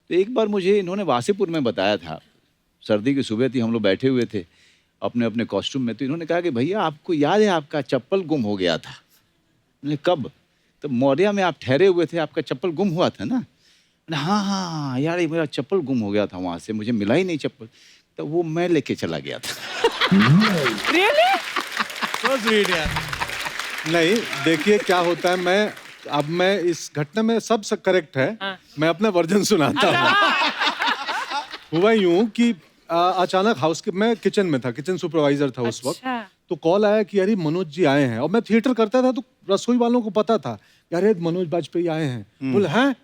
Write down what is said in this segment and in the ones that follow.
तो एक बार मुझे इन्होंने वासेपुर में बताया था, सर्दी की सुबह थी, हम लोग बैठे हुए थे अपने अपने कॉस्ट्यूम में, तो इन्होंने कहा कि भैया आपको याद है आपका चप्पल गुम हो गया था। मैंने कब? तो मौर्या में आप ठहरे हुए थे, आपका चप्पल गुम हुआ था ना? मैंने हाँ हाँ यार, ये मेरा चप्पल गुम हो गया था, वहाँ से मुझे मिला ही नहीं चप्पल, तो वो मैं लेके चला गया था। रियली? So sweet यार। नहीं, देखिए क्या होता है, मैं इस घटना में सब करेक्ट है। मैं अपना वर्जन सुनाता हूँ। हुआ यूं कि अचानक मैं किचन में था, किचन सुपरवाइजर था उस वक्त। तो कॉल आया कि अरे मनोज जी आए हैं, और मैं थिएटर करता था तो रसोई वालों को पता था कि अरे मनोज बाजपेयी आए हैं। बोले हैं?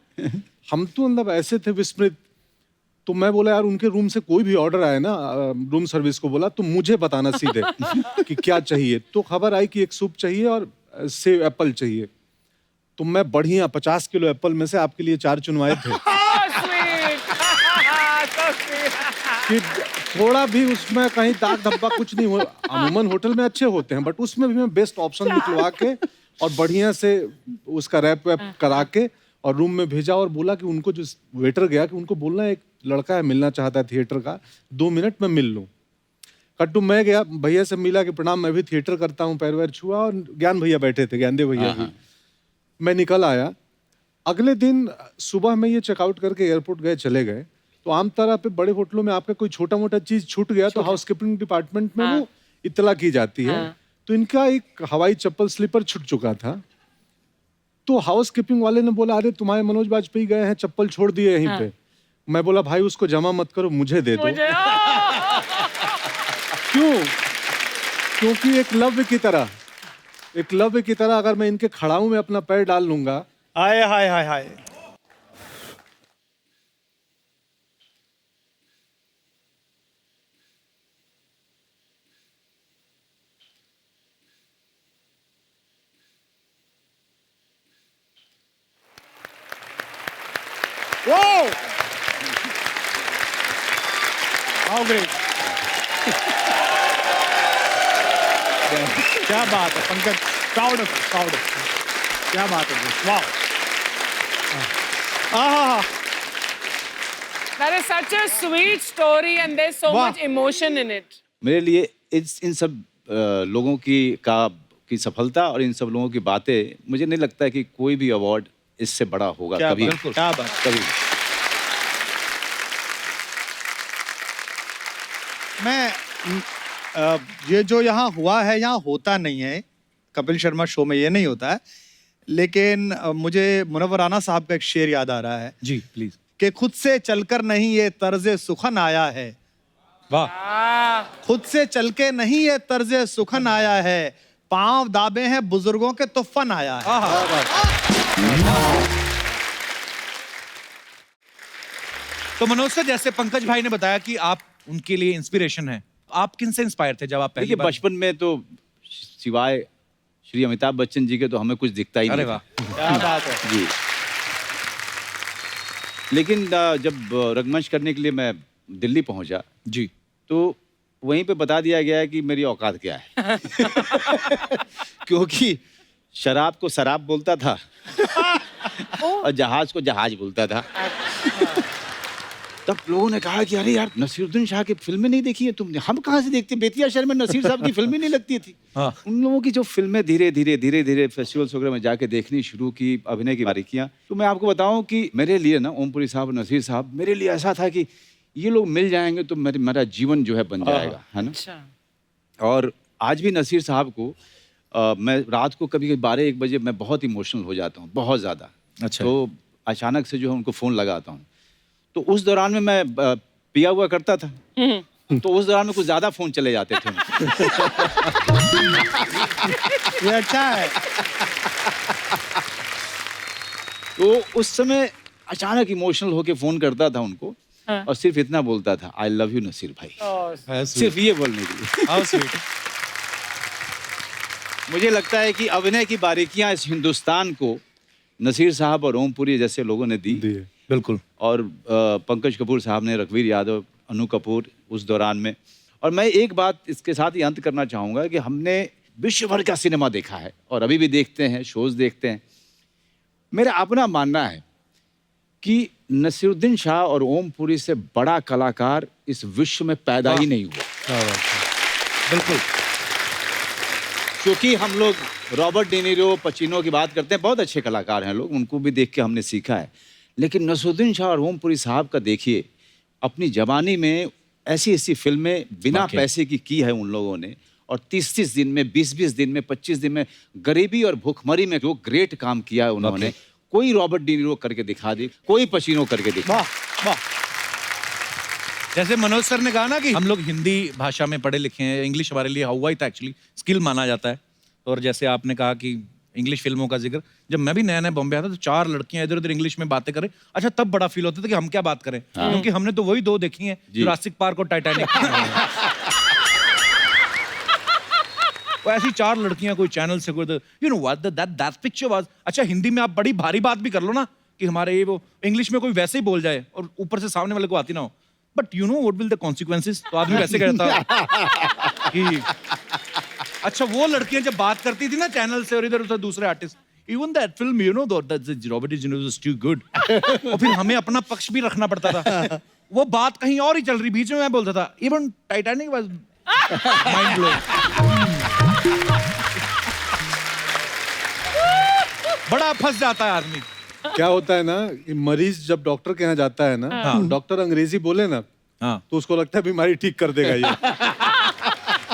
हम तो मतलब ऐसे थे विस्मृत। तो मैं बोला यार उनके रूम से कोई भी ऑर्डर आए ना, रूम सर्विस को बोला तो मुझे बताना सीधे कि क्या चाहिए। तो खबर आई कि एक सूप चाहिए और सेव एप्पल चाहिए। तो मैं बढ़िया 50 किलो एप्पल में से आपके लिए 4 चुनवाए थे। कि थोड़ा भी उसमें कहीं दाग धब्बा कुछ नहीं हो। अमूमन होटल में अच्छे होते हैं, बट उसमें भी मैं बेस्ट ऑप्शन निकलवा के और बढ़िया से उसका रैप वैप करा के और रूम में भेजा, और बोला कि उनको जो वेटर गया कि उनको बोलना एक लड़का है मिलना चाहता है थिएटर का, 2 मिनट में मिल लूँ। कट्टू मैं गया, भैया से मिला कि प्रणाम, मैं भी थिएटर करता हूँ, पैर वैर छुआ, और ज्ञान भैया बैठे थे, ज्ञानदेव भैया भी। मैं निकल आया। अगले दिन सुबह में ये चेकआउट करके एयरपोर्ट गए, चले गए। तो आम तरह पे बड़े होटलों में आपका कोई छोटा मोटा चीज छूट गया तो हाउसकीपिंग डिपार्टमेंट में वो इत्तला की जाती है। तो इनका एक हवाई चप्पल स्लीपर छूट चुका था। तो हाउसकीपिंग वाले ने बोला अरे तुम्हारे मनोज बाजपेयी गए हैं, चप्पल छोड़ दिए यहीं पे। मैं बोला भाई उसको जमा मत करो, मुझे दे दो। क्यों? क्योंकि एक लव्य की तरह अगर मैं इनके खड़ाऊ में अपना पैर डाल लूंगा। हाय हाय हाय हाय। Whoa! How great! क्या बात है पंकज, प्राउड ऑफ क्या बात है, वाह। That is such a sweet story and there's so much emotion in it. मेरे लिए इन सब लोगों की सफलता और इन सब लोगों की बातें, मुझे नहीं लगता है कि कोई भी अवार्ड इससे बड़ा होगा कभी। क्या बात, कभी। मैं ये जो यहाँ हुआ है, यहाँ होता नहीं है। कपिल शर्मा शो में ये नहीं होता है। लेकिन मुझे मुनव्वर राना साहब का एक शेर याद आ रहा है। जी प्लीज। कि खुद से चलकर नहीं ये तर्ज़े सुखन आया है। वाह। खुद से चल के नहीं ये तर्ज़े सुखन आया है, पांव दाबे हैं बुजुर्गों के तो फन आया है। तो मनोज सर, जैसे पंकज भाई ने बताया कि आप उनके लिए इंस्पिरेशन है, आप किन से इंस्पायर थे जब आप पहली बार? बचपन में तो सिवाय श्री अमिताभ बच्चन जी के तो हमें कुछ दिखता ही नहीं। अरे वाह, क्या बात है जी। लेकिन जब रंगमंच करने के लिए मैं दिल्ली पहुंचा जी, तो वहीं पे बता दिया गया है कि मेरी औकात क्या है। क्योंकि शराब को शराब बोलता था और जहाज को जहाज बोलता था। तब लोगों ने कहा कि अरे यार नसीरुद्दीन शाह की फिल्में नहीं देखी है तुमने? हम कहाँ से देखते, बेतिया शहर में नसीर साहब की फिल्में नहीं लगती थी। उन लोगों की जो फिल्में धीरे धीरे फेस्टिवल्स वगैरह में जाके देखनी शुरू की, अभिनय की बारीकियाँ। तो मैं आपको बताऊं कि मेरे लिए ना ओमपुरी साहब, नसीर साहब, मेरे लिए ऐसा था कि ये लोग मिल जाएंगे तो मेरा जीवन जो है बन जाएगा, है ना। और आज भी नसीर साहब को मैं रात को कभी 12-1 बजे मैं बहुत इमोशनल हो जाता हूँ, बहुत ज़्यादा। अच्छा। तो अचानक से जो है उनको फ़ोन लगाता हूँ। तो उस दौरान में मैं पिया हुआ करता था, तो उस दौरान में कुछ ज़्यादा फ़ोन चले जाते थे। ये अच्छा है। तो उस समय अचानक इमोशनल होके फ़ोन करता था उनको, और सिर्फ इतना बोलता था, आई लव यू नसीर भाई। सिर्फ ये बोलने के लिए। मुझे लगता है कि अभिनय की बारीकियां इस हिंदुस्तान को नसीर साहब और ओमपुरी जैसे लोगों ने दी। बिल्कुल। और पंकज कपूर साहब ने, रघुवीर यादव, अनु कपूर उस दौरान में। और मैं एक बात इसके साथ ही अंत करना चाहूँगा कि हमने विश्व भर का सिनेमा देखा है और अभी भी देखते हैं, शोज़ देखते हैं। मेरा अपना मानना है कि नसीरुद्दीन शाह और ओमपुरी से बड़ा कलाकार इस विश्व में पैदा ही नहीं हुआ। बिल्कुल। क्योंकि हम लोग रॉबर्ट डेनिरो, पचिनो की बात करते हैं, बहुत अच्छे कलाकार हैं लोग, उनको भी देख के हमने सीखा है। लेकिन नसीरुद्दीन शाह और ओमपुरी साहब का देखिए, अपनी जवानी में ऐसी ऐसी फिल्में बिना वाकई। पैसे की है उन लोगों ने, और 30-30 दिन में, 20-20 दिन में, 25 दिन में, गरीबी और भूखमरी में जो ग्रेट काम किया है उन्होंने, कोई रॉबर्ट डेनिरो करके दिखा दे, कोई पचिनो करके दिखा। वाह वाह। जैसे मनोज सर ने कहा ना कि हम लोग हिंदी भाषा में पढ़े लिखे हैं, इंग्लिश हमारे लिए हवाई था एक्चुअली, स्किल माना जाता है। और जैसे आपने कहा कि इंग्लिश फिल्मों का जिक्र, जब मैं भी नया नया बॉम्बे आता तो 4 लड़कियां इधर उधर इंग्लिश में बातें करें, अच्छा तब बड़ा फील होता था कि हम क्या बात करें, क्योंकि हमने तो वही 2 देखी हैं, जुरासिक पार्क और टाइटैनिक। वो ऐसी 4 लड़कियां कोई चैनल से कोई, you know what that picture was. अच्छा हिंदी में आप बड़ी भारी बात भी कर लो ना कि हमारे ये वो, इंग्लिश में कोई वैसे ही बोल जाए और ऊपर से सामने वाले को आती ना हो, but you know what will the consequences, तो आदमी वैसे कहता कि अच्छा वो लड़कियां जब बात करती थी ना चैनल से और इधर उधर दूसरे artist, even that film you know that Robert D निरो वाज टू गुड, और फिर हमें अपना पक्ष भी रखना पड़ता था। वो बात कहीं और ही चल रही, बीच में मैं बोलता था even Titanic was mind blowing. बड़ा फंस जाता है आदमी। क्या होता है ना कि मरीज जब डॉक्टर के यहाँ जाता है ना, डॉक्टर अंग्रेजी बोले ना, तो उसको लगता है बीमारी ठीक कर देगा ये।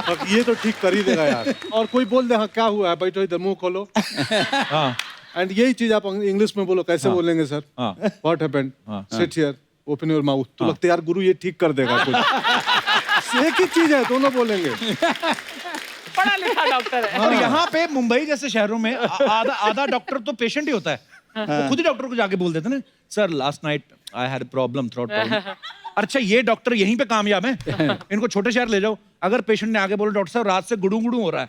और ये तो ठीक कर ही देगा यार। और कोई बोल दे हाँ क्या हुआ है, बैठो इधर मुंह खोलो, एंड यही चीज आप इंग्लिश में बोलो, कैसे बोलेंगे sir? What happened? Sit here, open your mouth. तो लगता है यार गुरु ये ठीक कर देगा कुछ। एक ही चीज है, दोनों बोलेंगे। पढ़ा लिखा डॉक्टर है। और यहाँ पे मुंबई जैसे शहरों में आधा डॉक्टर तो पेशेंट ही होता है, वो खुद ही डॉक्टर को जाके बोल देते ना, sir last night I had problem, throat problem. अच्छा ये डॉक्टर यहीं पे कामयाब है, इनको छोटे शहर ले जाओ। अगर पेशेंट ने आगे बोला डॉक्टर साहब रात से गुड़ू गुड़ू हो रहा है,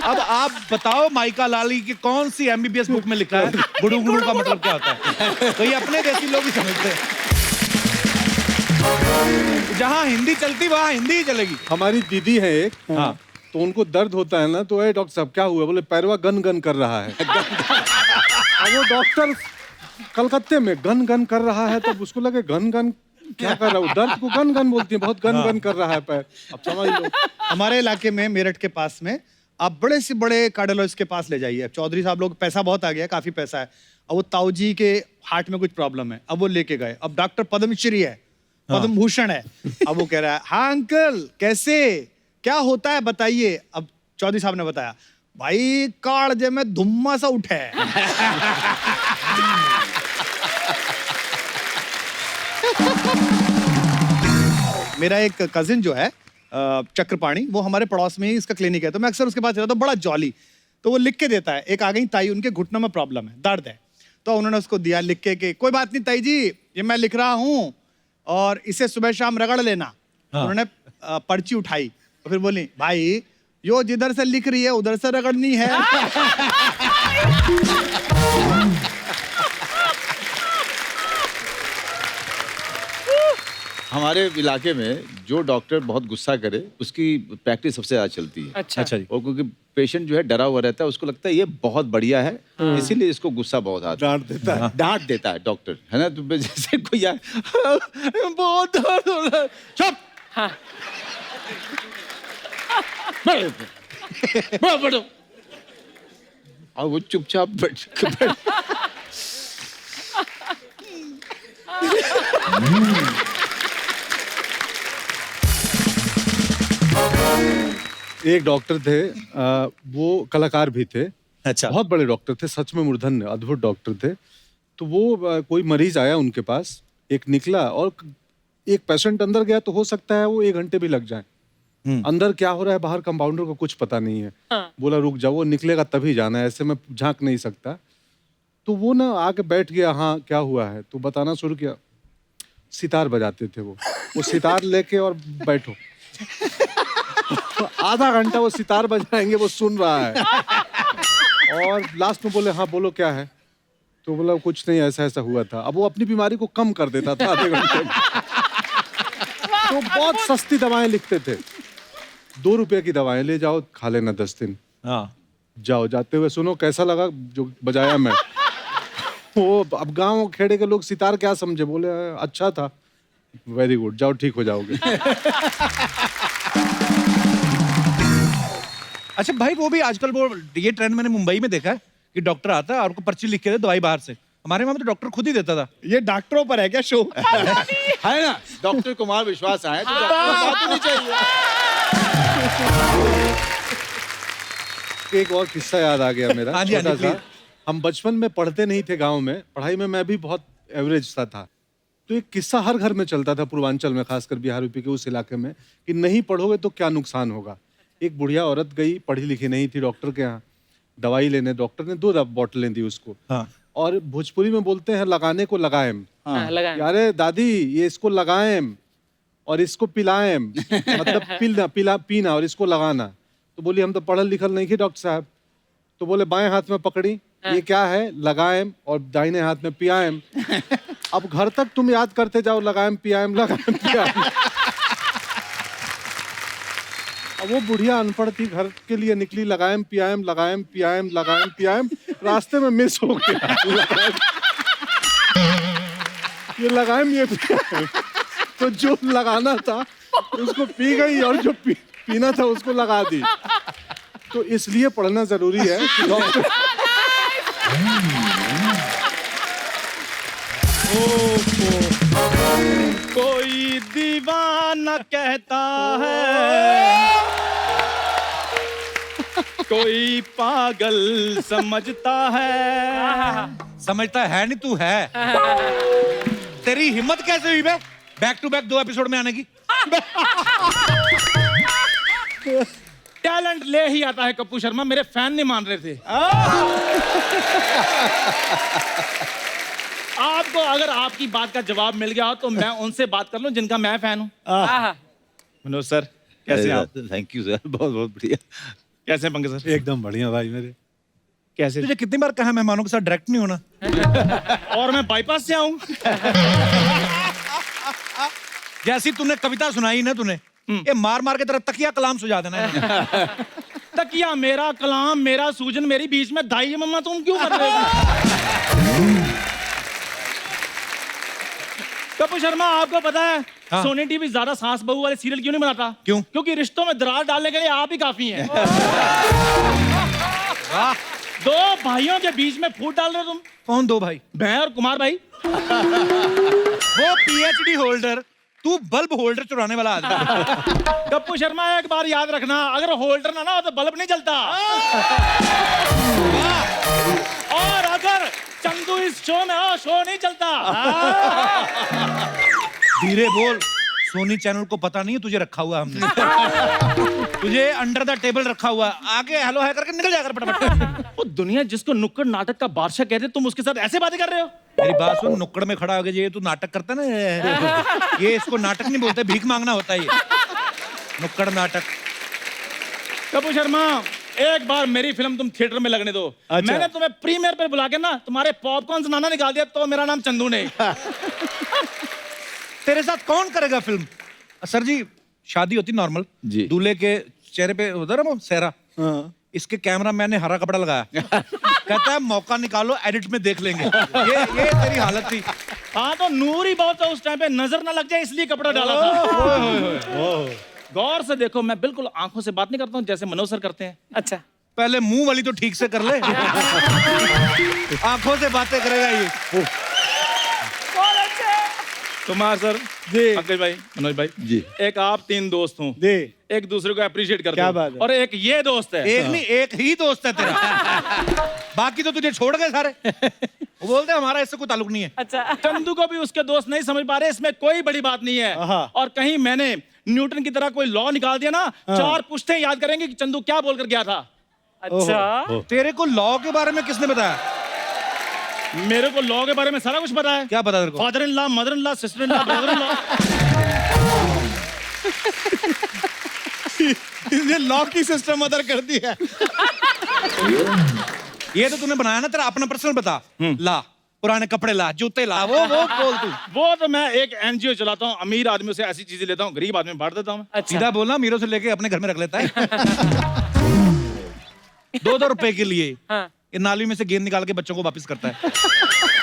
अब आप बताओ माइका लाली की कौन सी एमबीबीएस बुक में लिखा है गुड़ू गुड़ू का मतलब क्या होता है? तो ये अपने जैसी लोग ही समझते हैं। जहाँ हिंदी चलती वहाँ हिंदी ही चलेगी। हमारी दीदी है एक, हाँ। तो उनको दर्द होता है ना, तो ए डॉक्टर साहब क्या हुआ? बोले पैरवा गन गन कर रहा है। अब वो डॉक्टर कलकत्ते में गन गन कर रहा है, तो उसको लगे गन गन क्या कर रहा है, दर्द को गन गन बोलती है, बहुत गन गन कर रहा है पैर। अब समझ लो। हमारे इलाके में, मेरठ के पास में, आप बड़े से बड़े कार्डियोलॉजिस्ट के पास ले जाइए। चौधरी साहब लोग, पैसा बहुत आ गया, काफी पैसा है, अब वो ताऊ जी के हार्ट में कुछ प्रॉब्लम है, अब वो लेके गए। अब डॉक्टर पद्मश्री है, पद्म भूषण है, अब वो कह रहा है हाँ अंकल कैसे, क्या होता है बताइए। अब चौधरी साहब ने बताया, भाई कालजे में धुम्मा सा उठे है। मेरा एक कजिन जो है चक्रपाणी, वो हमारे पड़ोस में ही इसका क्लिनिक है, तो मैं अक्सर उसके पास जाता हूँ, बड़ा जॉली। तो वो लिख के देता है, एक आ गई ताई, उनके घुटनों में प्रॉब्लम है, दर्द है, तो उन्होंने उसको दिया लिख के कोई बात नहीं ताई जी, ये मैं लिख रहा हूँ और इसे सुबह शाम रगड़ लेना। उन्होंने पर्ची उठाई और फिर बोली, भाई यो जिधर से लिख रही है उधर से रगड़नी है। हमारे इलाके में जो डॉक्टर बहुत गुस्सा करे उसकी प्रैक्टिस सबसे ज्यादा चलती है। अच्छा जी। और क्योंकि पेशेंट जो है डरा हुआ रहता है, उसको लगता है ये बहुत बढ़िया है, इसीलिए इसको गुस्सा बहुत आता है, डांट देता है। डांट देता है डॉक्टर, है ना। तो जैसे कोई यार बहुत दर्द हो रहा है, चुप, हाँ। बैठो। और वो चुपचाप बैठ एक डॉक्टर थे, वो कलाकार भी थे, अच्छा। बहुत बड़े डॉक्टर थे, सच में मूर्धन्य अद्भुत डॉक्टर थे। तो वो कोई मरीज आया उनके पास, एक निकला और एक पेशेंट अंदर गया, तो हो सकता है वो 1 घंटे भी लग जाए। अंदर क्या हो रहा है बाहर कंपाउंडर को कुछ पता नहीं है। हाँ। बोला रुक जाओ, वो निकलेगा तभी जाना है, ऐसे में झांक नहीं सकता। तो वो ना आके बैठ गया, हाँ क्या हुआ है, तो बताना शुरू किया। सितार बजाते थे वो सितार लेके और बैठो। तो आधा घंटा वो सितार बजाएंगे, वो सुन रहा है और लास्ट में बोले हाँ बोलो क्या है, तो बोला कुछ नहीं, ऐसा ऐसा हुआ था। अब वो अपनी बीमारी को कम कर देता था आधे घंटे में। तो बहुत सस्ती दवाएं लिखते थे, 2 रुपए की दवाएं ले जाओ, खा लेना 10 दिन। हाँ। जाओ, जाते हुए सुनो कैसा लगा जो बजाया मैं। वो अब गांव खेड़े के लोग सितार क्या समझे, बोले अच्छा था, वेरी गुड, जाओ ठीक हो जाओगे। अच्छा भाई, वो भी आजकल वो ये ट्रेंड मैंने मुंबई में देखा है कि डॉक्टर आता है और को पर्ची लिख के दे दवाई बाहर से। हमारे वहां में तो डॉक्टर खुद ही देता था। ये डॉक्टरों पर है क्या शो? है ना, डॉक्टर कुमार विश्वास आए तो डॉक्टर को बात होनी चाहिए। एक और किस्सा याद आ गया मेरा, हाँ जी, हाँ जी, छोटा सा। please। हम बचपन में पढ़ते नहीं थे गांव में, पढ़ाई में मैं भी बहुत एवरेज सा था। तो एक किस्सा हर घर में चलता था पूर्वांचल में, खासकर बिहार यूपी के उस इलाके में, कि नहीं पढ़ोगे तो क्या नुकसान होगा। एक बुढ़िया औरत गई, पढ़ी लिखी नहीं थी, डॉक्टर के यहाँ दवाई लेने। डॉक्टर ने 2 बोतलें दी उसको, हाँ। और भोजपुरी में बोलते हैं लगाने को लगाएम। हाँ, लगाएं। अरे दादी, ये इसको लगाएम और इसको पिलाएम, मतलब पीना और इसको लगाना। तो बोली हम तो पढ़ल लिखल नहीं थे डॉक्टर साहब। तो बोले बाएं हाथ में पकड़ी, ये क्या है, लगाएम, और दाहिने हाथ में पियाएम। अब घर तक तुम याद करते जाओ, लगाएम पियाएम लगाएम पियाएम। अब वो बुढ़िया अनपढ़ थी, घर के लिए निकली, लगाएम पियाएम लगाएम पियाएम लगाएम पियाएम, रास्ते में मिस हो गया। ये लगाएम ये पियाएम, तो जो लगाना था उसको पी गई और जो पीना था उसको लगा दी। तो इसलिए पढ़ना जरूरी है कि डॉक्टर कोई दीवाना कहता है, कोई पागल समझता है। समझता है नहीं, तू है। तेरी हिम्मत कैसे हुई बे बैक टू बैक 2 एपिसोड में आने की? टैलेंट ले ही आता है कप्पू शर्मा, मेरे फैन नहीं मान रहे थे। आपको अगर आपकी बात का जवाब मिल गया हो तो मैं उनसे बात कर लूं जिनका मैं फैन हूं। आहा। मनोज सर, कैसे हैं आप? थैंक यू सर, बहुत बहुत बढ़िया। कैसे हैं पंकज सर? एकदम बढ़िया भाई मेरे। कैसे? तुझे कितनी बार कहा मेहमानों के साथ डायरेक्ट नहीं होना? और मैं बाईपास से आऊं? जैसी तूने कविता सुनाई ना तूने, ये मार मार के तेरा तकिया कलाम सुझा देना है। तकिया मेरा, कलाम मेरा, सूजन मेरी, बीच में दाई मम्मा तुम क्यों कर रहे हो? कप्पू शर्मा, आपको पता है हाँ। सोनी टीवी ज्यादा सास बहू वाले सीरियल क्यों नहीं बनाता? क्यों? क्योंकि रिश्तों में दरार डालने के लिए आप ही काफी हैं। 2 भाइयों के बीच में फूट डाल रहे हो तुम। कौन 2 भाई? मैं और कुमार भाई। वो पीएचडी होल्डर, तू बल्ब होल्डर चुराने वाला आदमी। कप्पू शर्मा, एक बार याद रखना, अगर होल्डर ना हो तो बल्ब नहीं जलता। और अगर चंदू इस शो में हो, शो नहीं चलता। धीरे बोल, सोनी चैनल को पता नहीं है तुझे रखा हुआ हमने। तुझे अंडर द टेबल रखा हुआ, आगे हेलो है करके निकल जाकर फटाफट। वो दुनिया जिसको नुक्कड़ नाटक का बादशाह कहते, तुम उसके साथ ऐसे बातें कर रहे हो? मेरी बात सुन, नुक्कड़ में खड़ा हो गया, ये तू नाटक करता ना, ये इसको नाटक नहीं बोलते, भीख मांगना होता है ये, नुक्कड़ नाटक। कप्पू शर्मा, एक बार मेरी फिल्म तुम थिएटर में लगने दो। अच्छा। मैंने तुम्हें प्रीमियर पे बुला के ना तुम्हारे पॉपकॉर्न से नाना निकाल दिया, तो मेरा नाम चंदू नहीं। तेरे साथ कौन करेगा फिल्म? सर जी, शादी होती नॉर्मल जी। दूल्हे के चेहरे पे उधर वो सेहरा, इसके कैमरा मैन ने हरा कपड़ा लगाया। कहता है मौका निकालो, एडिट में देख लेंगे। ये तेरी हालत थी। हाँ, तो नूर ही बहुत था उस टाइम पे, नजर ना लग जाए इसलिए कपड़ा डाला था। गौर से देखो, मैं बिल्कुल आंखों से बात नहीं करता हूँ जैसे मनोज सर करते हैं। अच्छा। पहले मुंह वाली तो ठीक से कर ले। आंखों से बातें करेगा ये। कुमार सर जी, पंकज भाई, मनोज भाई जी। एक आप 3 दोस्त हूँ, जी। एक दूसरे को अप्रिशिएट करते क्या हो। बात है। और एक ये दोस्त है। एक नहीं, एक ही दोस्त है तेरा। बाकी तो तुझे छोड़ गए सारे। वो बोलते हैं हमारा इससे कोई ताल्लुक नहीं है। अच्छा। चंदू को भी उसके दोस्त नहीं समझ पा रहे, इसमें कोई बड़ी बात नहीं है। और कहीं मैंने न्यूटन की तरह कोई लॉ निकाल दिया ना, 4 पुश्तें याद करेंगे कि चंदू क्या बोलकर गया था। अच्छा। तेरे को लॉ के बारे में किसने बताया? मेरे को लॉ के बारे में सारा कुछ पता है। क्या पता तेरे को? Father in law, mother in law, sister in law, brother in law. ये लॉ की सिस्टम अदर कर दी है। ये तो तूने बनाया ना, तेरा अपना पर्सनल बता। ला, पुराने कपड़े ला, जूते ला, वो बोल तू। वो तो मैं एक एनजीओ चलाता हूँ, अमीर आदमी से ऐसी चीजें लेता हूँ, गरीब आदमी बांट देता हूँ। अच्छा। सीधा बोलना, मीरों से लेके अपने घर में रख लेता है। 2-2 रुपए के लिए हाँ। ये नाली में से गेंद निकाल के बच्चों को वापस करता है।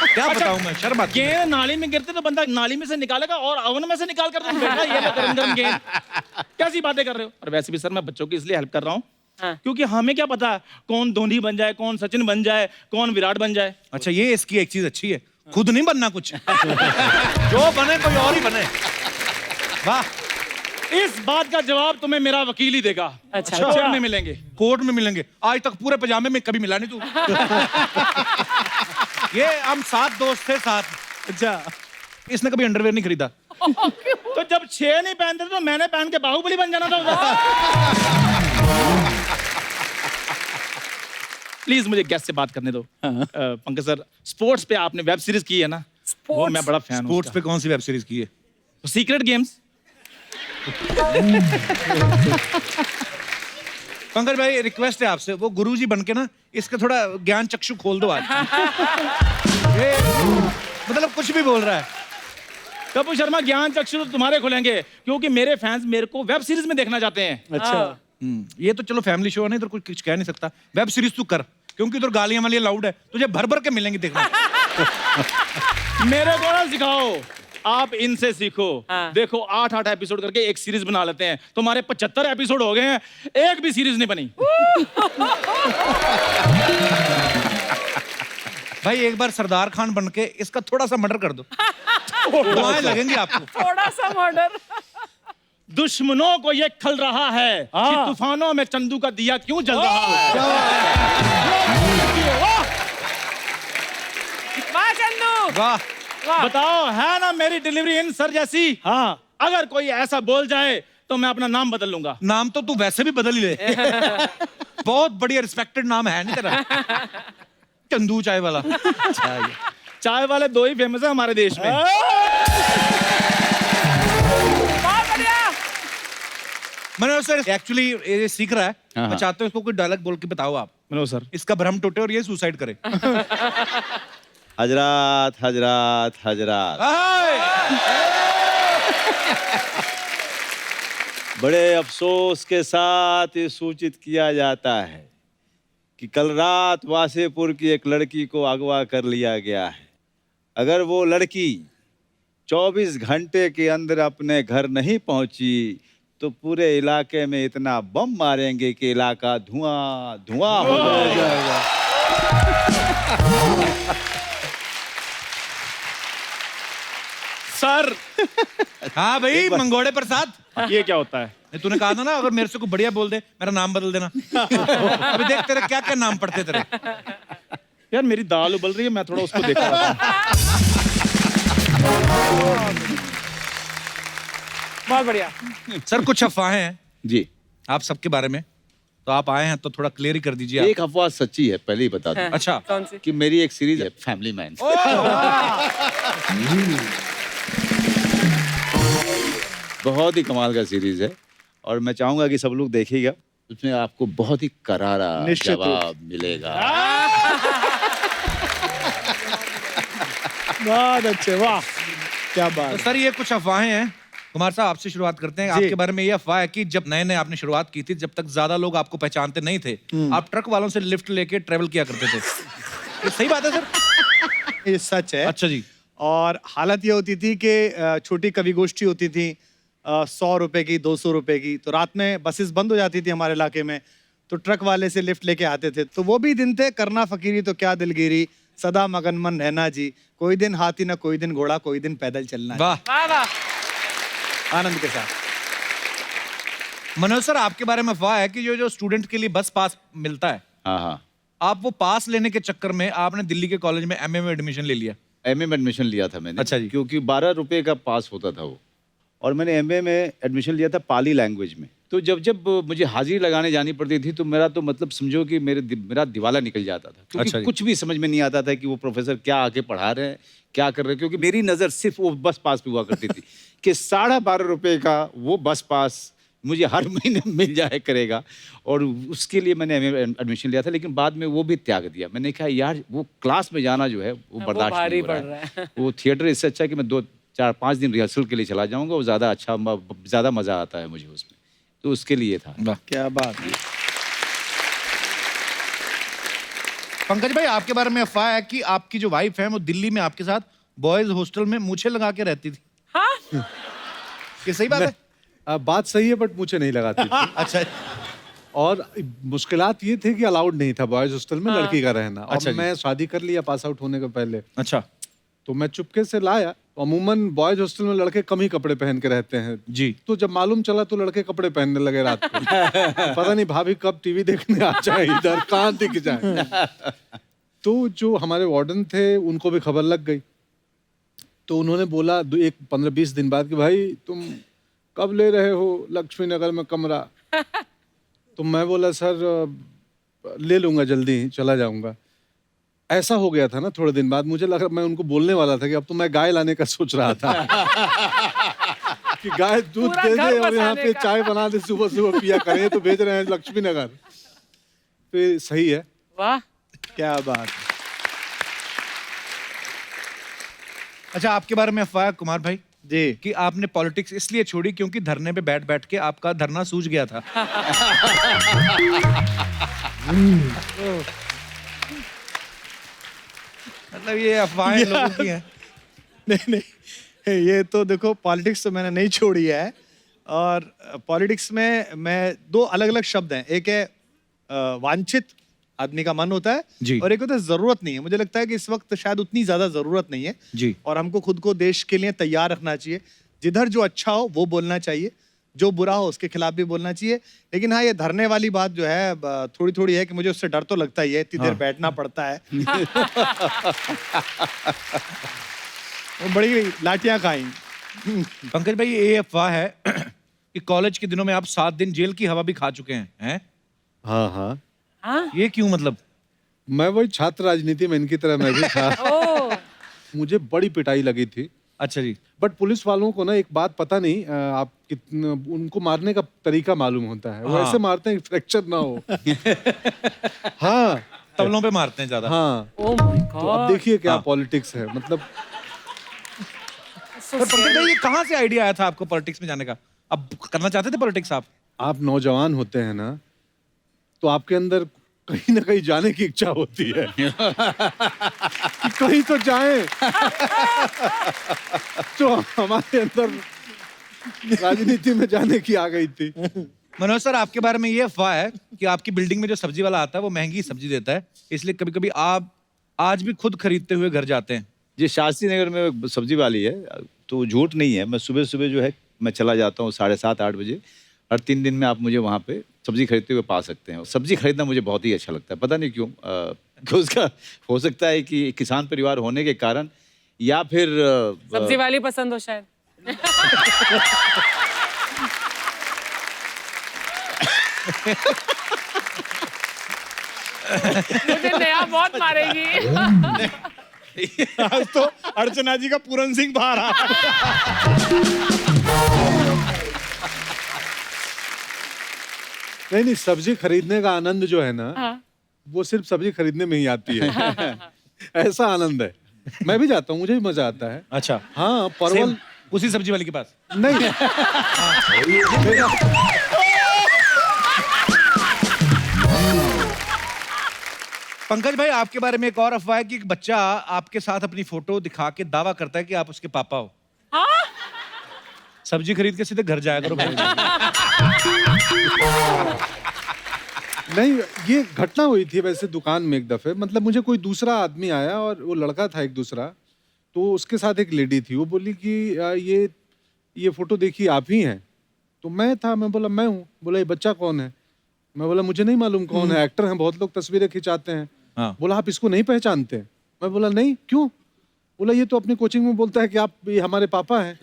क्या बताऊं मैं, शर्म आती है। गेंद नाली में गिरते तो बंदा नाली में से निकालेगा और ओवन में से निकाल कर तुम बेटा ये लो गरम गरम गेंद, कैसी बातें कर रहे हो। और वैसे भी सर मैं बच्चों की इसलिए हेल्प कर रहा हूँ क्योंकि हमें क्या पता कौन धोनी बन जाए, कौन सचिन बन जाए, कौन विराट बन जाए। अच्छा, ये इसकी एक चीज अच्छी है, खुद नहीं बनना कुछ। जो बने कोई और ही बने। वाह। इस बात का जवाब तुम्हें मेरा वकील ही देगा। अच्छा। कोर्ट में मिलेंगे। कोर्ट में मिलेंगे। आज तक पूरे पजामे में कभी मिला नहीं तू। ये हम 7 दोस्त थे, 7। अच्छा, इसने कभी अंडरवेयर नहीं खरीदा। तो जब 6 नहीं पहनते तो मैंने पहन के बाहुबली बन जाना था उधर। प्लीज मुझे गेस्ट से बात करने दो। पंकज सर, स्पोर्ट्स पे आपने वेब सीरीज की है ना, वो मैं बड़ा फैन हूँ। स्पोर्ट्स पे कौन सी वेब सीरीज की है? Secret games. पंकज भाई, रिक्वेस्ट है आपसे, वो गुरुजी बन के ना इसका थोड़ा ज्ञान चक्षु खोल दो आज। ये मतलब कुछ भी बोल रहा है। कपूर शर्मा, ज्ञान चक्षु तो तुम्हारे खुलेंगे क्योंकि मेरे फैंस मेरे को वेब सीरीज में देखना चाहते हैं। अच्छा। ये तो चलो फैमिली शो है ना, इधर कुछ कह नहीं सकता। वेब सीरीज तू कर, क्योंकि इधर गालियां वाली लाउड है, तुझे भर भर के मिलेंगी देखना। मेरे को ना सिखाओ, आप इनसे सीखो। देखो 8-8 एपिसोड करके एक सीरीज बना लेते हैं। तुम्हारे 75 एपिसोड हो गए हैं, एक भी सीरीज नहीं बनी। भाई एक बार सरदार खान बन के इसका थोड़ा सा मर्डर कर दो, दुआएं लगेंगी आपको। थोड़ा सा मर्डर। दुश्मनों को ये खल रहा है कि तूफानों में चंदू का दिया क्यों जल रहा है। वाह चंदू, वाह। बताओ, है ना मेरी डिलीवरी इन सर जैसी? हाँ। अगर कोई ऐसा बोल जाए तो मैं अपना नाम बदल लूंगा। नाम तो तू वैसे भी बदल ही ले। बहुत बढ़िया रिस्पेक्टेड नाम है नहीं तेरा? चंदू चाय वाला। चाय वाले 2 ही फेमस है हमारे देश में। बहुत बढ़िया। मनोज सर एक्चुअली ये सीख रहा है, मैं चाहता हूँ इसको कोई डायलॉग बोल के बताओ आप। मनोज सर, इसका भ्रम टूटे और ये सुसाइड करे। हजरात हजरात हजरात, बड़े अफसोस के साथ ये सूचित किया जाता है कि कल रात वासेपुर की एक लड़की को अगवा कर लिया गया है। अगर वो लड़की 24 घंटे के अंदर अपने घर नहीं पहुंची तो पूरे इलाके में इतना बम मारेंगे कि इलाका धुआं धुआं हो जाएगा। सर। हाँ भाई, मंगोड़े प्रसाद। ये क्या होता है? तूने कहा था ना अगर मेरे से कोई बढ़िया बोल दे मेरा नाम बदल देना। अभी देख तेरे क्या क्या नाम पड़ते तेरे। यार मेरी दाल उबल रही है, मैं थोड़ा उसको देख रहा था। बहुत बढ़िया। सर कुछ अफवाहें हैं जी, आप सबके बारे में, तो आप आए हैं तो थोड़ा क्लियर ही कर दीजिए आप। एक अफवाह सच्ची है, पहले ही बता दूं। अच्छा, कौन सी? कि मेरी एक सीरीज है फैमिली मैन। बहुत ही कमाल का सीरीज है और मैं चाहूंगा कि सब लोग देखिएगा, उसमें आपको बहुत ही करारा जवाब मिलेगा। बहुत अच्छे, वाह क्या बात। तो सर ये कुछ अफवाहें हैं। कुमार साहब आपसे शुरुआत करते हैं। आपके बारे में ये अफवाह है कि जब नए नए आपने शुरुआत की थी, जब तक ज्यादा लोग आपको पहचानते नहीं थे, आप ट्रक वालों से लिफ्ट लेके ट्रेवल किया करते थे। ये सही बात है सर? ये सच है। अच्छा जी। और हालत ये होती थी कि छोटी कवि गोष्ठी होती थी 100 रुपए की, 200 रुपए की। तो रात में बसेस बंद हो जाती थी हमारे इलाके में, तो ट्रक वाले से लिफ्ट लेके आते थे। तो वो भी दिन थे, करना फकीरी तो क्या दिलगिरी, सदा मगन मन रहना जी, कोई दिन हाथी ना कोई दिन घोड़ा, कोई दिन पैदल चलना। वाह वाह वाह। आनंद के साथ। मनोज सर आपके बारे में अफवाह है कि जो स्टूडेंट के लिए बस पास मिलता है, हाँ हाँ, आप वो पास लेने के चक्कर में आपने दिल्ली के कॉलेज में एमए में एडमिशन ले लिया। एमए में एडमिशन लिया था मैंने। अच्छा जी। क्योंकि 12 रुपए का पास होता था वो, और मैंने एमए में एडमिशन लिया था पाली लैंग्वेज में। तो जब मुझे हाजिरी लगाने जानी पड़ती थी तो मेरा तो मतलब समझो कि मेरा दिवाला निकल जाता था, क्योंकि अच्छा जी। कुछ भी समझ में नहीं आता था कि वो प्रोफेसर क्या आके पढ़ा रहे हैं, क्या कर रहे हैं। क्योंकि मेरी नज़र सिर्फ वो बस पास पे हुआ करती थी कि 12.5 रुपए का वो बस पास मुझे हर महीने मिल जाए करेगा, और उसके लिए मैंने एडमिशन लिया था। लेकिन बाद में वो भी त्याग दिया। मैंने कहा यार वो क्लास में जाना जो है वो बर्दाश्त भारी नहीं हो पड़ रहा रहा है। वो थिएटर इससे अच्छा है कि मैं 2-4-5 दिन रिहर्सल के लिए चला जाऊंगा, वो ज़्यादा अच्छा, ज़्यादा मज़ा आता है मुझे उसमें, तो उसके लिए था। क्या बात। पंकज भाई आपके बारे में अफवाह है कि आपकी जो वाइफ है वो दिल्ली में आपके साथ बॉयज हॉस्टल में मूछें लगा के रहती थी। हाँ? ये सही बात है? बात सही है बट मुझे नहीं लगाती थी। अच्छा और मुश्किलात ये थे कि अलाउड नहीं था बॉयज हॉस्टल में लड़की का रहना। अच्छा और जी। मैं शादी कर लिया पास आउट होने के पहले, अच्छा तो मैं चुपके से लाया। अमूमन बॉयज हॉस्टल में लड़के कम ही कपड़े पहन के रहते हैं जी। तो जब मालूम चला तो लड़के कपड़े पहनने लगे रात को। पता नहीं भाभी कब टीवी देखने आ जाए, इधर कहाँ दिख जाए। तो जो हमारे वार्डन थे उनको भी खबर लग गई, तो उन्होंने बोला एक 15-20 दिन बाद कि भाई तुम कब ले रहे हो लक्ष्मी नगर में कमरा। तो मैं बोला सर ले लूंगा, जल्दी ही चला जाऊंगा। ऐसा हो गया था ना, थोड़े दिन बाद मुझे लगा, मैं उनको बोलने वाला था कि अब तो मैं गाय लाने का सोच रहा था कि गाय दूध पूरा दे घर दे और यहाँ बसाने पे का। चाय बना दे, सुबह सुबह पिया करें। तो भेज रहे हैं लक्ष्मी नगर, तो ये सही है। वाह। क्या बात है। अच्छा आपके बारे में अफवाह है कुमार भाई जी। कि आपने पॉलिटिक्स इसलिए छोड़ी क्योंकि धरने पे बैठ बैठ के आपका धरना सूझ गया था। मतलब ये अफवाहें लोगों की हैं। नहीं नहीं, ये तो देखो पॉलिटिक्स तो मैंने नहीं छोड़ी है। और पॉलिटिक्स में मैं दो अलग अलग शब्द हैं, एक है वांछित, आदमी का मन होता है जी। और एक होता है जरूरत नहीं है। मुझे लगता है कि इस वक्त शायद उतनी ज्यादा जरूरत नहीं है जी। और हमको खुद को देश के लिए तैयार रखना चाहिए। जिधर जो अच्छा हो वो बोलना चाहिए, जो बुरा हो उसके खिलाफ भी बोलना चाहिए। लेकिन हाँ, ये धरने वाली बात जो है थोड़ी थोड़ी है कि मुझे उससे डर तो लगता ही है, इतनी देर बैठना पड़ता है। वो बड़ी लाठियां खाई। पंकज भाई ये अफवाह है कि कॉलेज के दिनों में आप 7 दिन जेल की हवा भी खा चुके हैं? हाँ हाँ, हाँ? ये क्यों मतलब? मैं वही छात्र राजनीति में इनकी तरह मैं भी था। ओह, मुझे बड़ी पिटाई लगी थी। अच्छा जी। बट पुलिस वालों को ना एक बात पता नहीं, आप कितना उनको मारने का तरीका मालूम होता है। वो हाँ। ऐसे मारते हैं कि फ्रैक्चर ना हो। हाँ तबलों पे मारते हैं ज्यादा। हाँ, ओह माय तो अब गॉड। देखिए क्या हाँ। पॉलिटिक्स है, मतलब पर पंकज भाई ये कहाँ से आइडिया आया था आपको पॉलिटिक्स में जाने का? अब करना चाहते थे पॉलिटिक्स आप? आप नौजवान होते हैं ना, तो आपके अंदर कहीं ना कहीं जाने की इच्छा होती है कि कहीं तो जाएं। तो हमारे अंदर राजनीति में जाने की आ गई थी। मनोज सर आपके बारे में ये अफवाह है कि आपकी बिल्डिंग में जो सब्जी वाला आता है वो महंगी सब्जी देता है, इसलिए कभी कभी आप आज भी खुद खरीदते हुए घर जाते हैं। जी, शास्त्री नगर में एक सब्जी वाली है, तो झूठ नहीं है। मैं सुबह सुबह जो है मैं चला जाता हूँ 7:30-8 बजे, और 3 दिन में आप मुझे वहाँ पे सब्जी खरीदते हुए पा सकते हैं। सब्जी खरीदना मुझे बहुत ही अच्छा लगता है, पता नहीं क्यों। कि उसका हो सकता है कि किसान परिवार होने के कारण, या फिर सब्जी वाली पसंद हो शायद। मुझे नया बहुत मारेगी। आज तो अर्चना जी का पूरन सिंह बाहर आ रहा है। नहीं, सब्जी खरीदने का आनंद जो है ना, हाँ। वो सिर्फ सब्जी खरीदने में ही आती है। ऐसा आनंद है। मैं भी जाता हूँ, मुझे भी मजा आता है। अच्छा। हाँ, परवल Same, उसी सब्जी वाले के पास। नहीं। पंकज भाई आपके बारे में एक और अफवाह है कि एक बच्चा आपके साथ अपनी फोटो दिखा के दावा करता है कि आप उसके पापा हो। हाँ? सब्जी खरीद के सीधे घर जाया करो भाई। नहीं, ये घटना हुई थी वैसे दुकान में एक दफे। मतलब मुझे कोई दूसरा आदमी आया और वो लड़का था एक दूसरा, तो उसके साथ एक लेडी थी। वो बोली कि ये फोटो देखिए आप ही हैं। तो मैं था, मैं बोला मैं हूँ। बोला ये बच्चा कौन है? मैं बोला मुझे नहीं मालूम कौन है, एक्टर हैं, बहुत लोग तस्वीरें खिंचाते हैं। हाँ। बोला आप इसको नहीं पहचानते? मैं बोला नहीं, क्यों? बोला ये तो अपनी कोचिंग में बोलता है कि आप ये हमारे पापा हैं।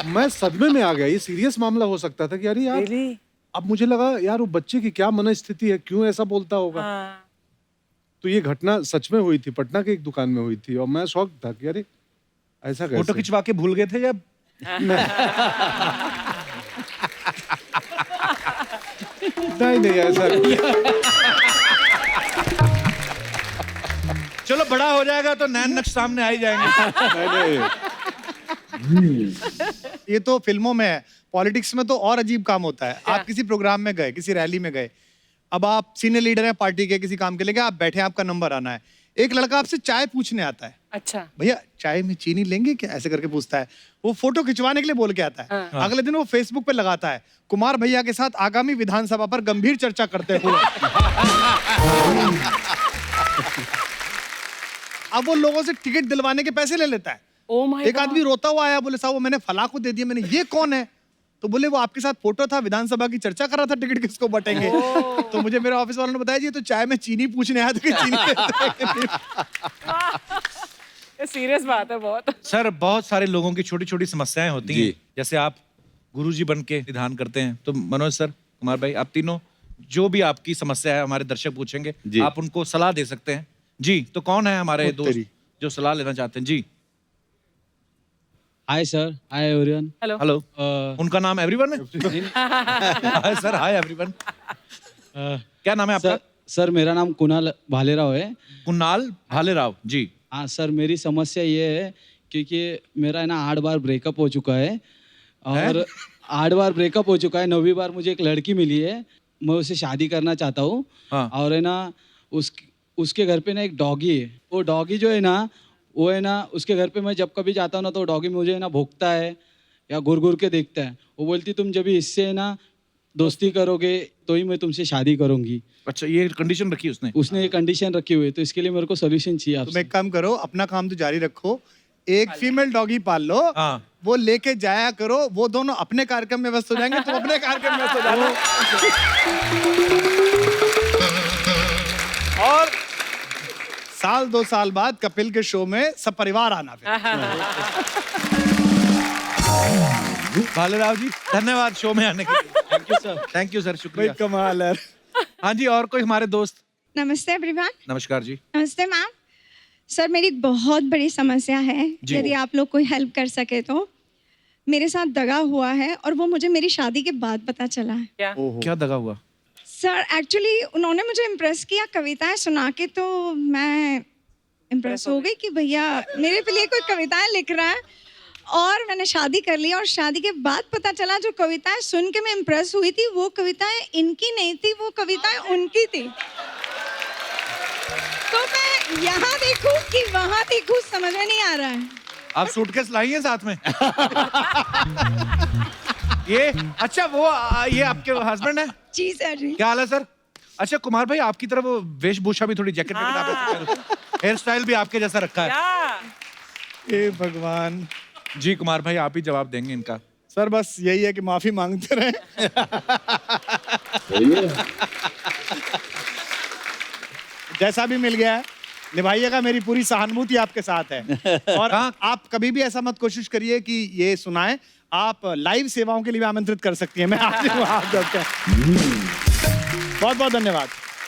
मैं सदमे में आ गया, ये सीरियस मामला हो सकता था कि अरे यार। Really? अब मुझे लगा यार वो बच्चे की क्या मनस्थिति है, क्यों ऐसा बोलता होगा। हाँ। तो ये घटना सच में हुई थी, पटना के एक दुकान में हुई थी, और मैं शौक था कि अरे ऐसा फोटो कैसे। खिंचवा के भूल गए थे या? नहीं ऐसा चलो बड़ा हो जाएगा तो नैन नक्श सामने आ ही जाएंगे। नहीं। ये तो फिल्मों में है, पॉलिटिक्स में तो और अजीब काम होता है। आप किसी प्रोग्राम में गए, किसी रैली में गए, अब आप सीनियर लीडर हैं पार्टी के, किसी काम के लिए आप बैठे हैं, आपका नंबर आना है, एक लड़का आपसे चाय पूछने आता है, अच्छा भैया चाय में चीनी लेंगे क्या, ऐसे करके पूछता है। वो फोटो खिंचवाने के लिए बोल के आता है। अगले दिन वो फेसबुक पे लगाता है, कुमार भैया के साथ आगामी विधानसभा पर गंभीर चर्चा करते हुए। अब वो लोगों से टिकट दिलवाने के पैसे ले लेता है। Oh my एक God. आदमी रोता हुआ आया, बोले साहब वो मैंने फला को दे दिया। मैंने, ये कौन है? तो बोले वो आपके साथ फोटो था, विधानसभा की चर्चा कर रहा था, टिकट किसको बटेंगे। तो मुझे मेरे ऑफिस वालों ने बताया जी तो चाय में चीनी पूछने आया था कि चीनी देता है कि नहीं। ये सीरियस बात है बहुत। सर बहुत सारे लोगों की छोटी छोटी समस्याएं होती हैं, जी। जैसे आप गुरुजी बन के निदान करते हैं। तो मनोज सर, कुमार भाई, आप तीनों जो भी आपकी समस्या है हमारे दर्शक पूछेंगे, जी। आप उनको सलाह दे सकते हैं। जी, तो कौन है हमारे दोस्त जो सलाह लेना चाहते हैं? जी hi sir, hi everyone. Hello. Hello. उनका नाम एवरीवन है? Hi sir, hi everyone. क्या नाम है आपका? सर मेरा नाम कुणाल भालेराव है। कुणाल भालेराव जी। हाँ सर, मेरी समस्या ये है क्योंकि मेरा है ना 8 बार ब्रेकअप हो चुका है और 8 बार ब्रेकअप हो चुका है। 9वीं बार मुझे एक लड़की मिली है, मैं उससे शादी करना चाहता हूँ। हाँ। और है ना उसके घर पे ना एक डॉगी है। वो डॉगी जो है ना, वो है ना उसके घर पे मैं जब कभी जाता हूँ ना तो डॉगी मुझे है ना भौंकता है या घूर घूर के देखता है। वो बोलती तुम जब भी इससे है ना दोस्ती करोगे तो ही मैं तुमसे शादी करूंगी। अच्छा, ये कंडीशन रखी उसने? ये कंडीशन रखी हुई है, तो इसके लिए मेरे को सोल्यूशन चाहिए तुम आपसे। एक काम करो, अपना काम तो जारी रखो, एक फीमेल डॉगी पाल लो, हाँ। वो लेके जाया करो, वो दोनों अपने कार्यक्रम में व्यस्त हो जाएंगे, तुम अपने कार्यक्रम में व्यस्त हो जाओ। और साल 2 साल बाद कपिल के शो में सब परिवार आना फिर। भालेराव जी, धन्यवाद शो में आने के लिए। Thank you sir. Thank you sir, शुक्रिया। कमाल है। हाँ जी, और कोई हमारे दोस्त? नमस्ते एवरीवन। नमस्कार जी। नमस्ते मैम। सर मेरी बहुत बड़ी समस्या है, यदि आप लोग कोई हेल्प कर सके तो। मेरे साथ दगा हुआ है और वो मुझे मेरी शादी के बाद पता चला है। क्या दगा हुआ? सर एक्चुअली उन्होंने मुझे इम्प्रेस किया कविताएं सुना के, तो मैं इम्प्रेस हो गई कि भैया मेरे लिए कोई कविताएं लिख रहा है। और मैंने शादी कर ली और शादी के बाद पता चला जो कविताएं सुन के मैं इम्प्रेस हुई थी वो कविताएं इनकी नहीं थी, वो कविताएं उनकी थी। तो मैं यहाँ देखूं कि वहाँ देखूं, समझ में नहीं आ रहा है। आप सूटकेस लाई हैं साथ में? ये अच्छा, वो ये आपके हस्बैंड है? जी सर जी। क्या हाल है सर? अच्छा कुमार भाई, आपकी तरफ वेशभूषा भी थोड़ी जैकेट हेयर स्टाइल भी आपके जैसा रखा है। हे भगवान। जी कुमार भाई, आप ही जवाब देंगे इनका। सर बस यही है कि माफी मांगते रहे। जैसा भी मिल गया है निभाइएगा, मेरी पूरी सहानुभूति आपके साथ है। और आप कभी भी ऐसा मत कोशिश करिए कि ये सुनाएं, आप लाइव सेवाओं के लिए भी आमंत्रित कर सकती हैं। मैं आपसे बहुत बहुत धन्यवाद।